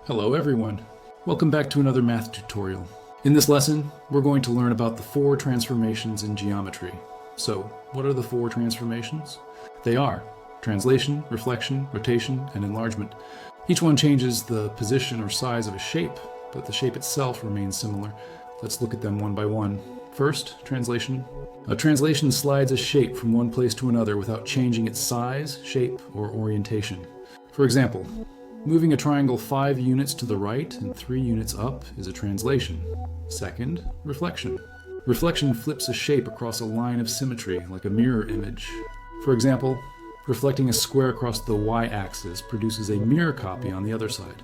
Hello everyone. Welcome back to another math tutorial. In this lesson, we're going to learn about the 4 transformations in geometry. So, what are the 4 transformations? They are translation, reflection, rotation, and enlargement. Each one changes the position or size of a shape, but the shape itself remains similar. Let's look at them one by one. First, translation. A translation slides a shape from one place to another without changing its size, shape, or orientation. For example, moving a triangle 5 units to the right and 3 units up is a translation. Second, reflection. Reflection flips a shape across a line of symmetry, like a mirror image. For example, reflecting a square across the y-axis produces a mirror copy on the other side.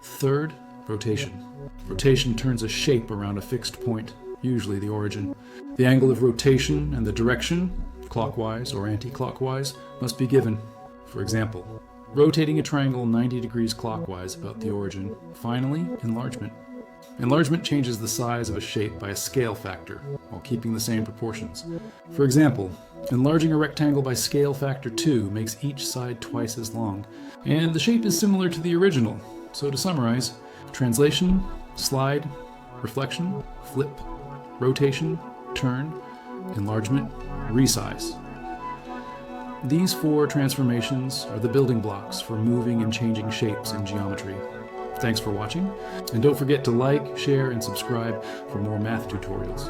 Third, rotation. Rotation turns a shape around a fixed point, usually the origin. The angle of rotation and the direction, clockwise or anti-clockwise, must be given. For example, rotating a triangle 90 degrees clockwise about the origin. Finally, enlargement. Enlargement changes the size of a shape by a scale factor, while keeping the same proportions. For example, enlarging a rectangle by scale factor 2 makes each side twice as long, and the shape is similar to the original. So to summarize, translation, slide, reflection, flip, rotation, turn, enlargement, resize. These 4 transformations are the building blocks for moving and changing shapes in geometry. Thanks for watching, and don't forget to like, share, and subscribe for more math tutorials.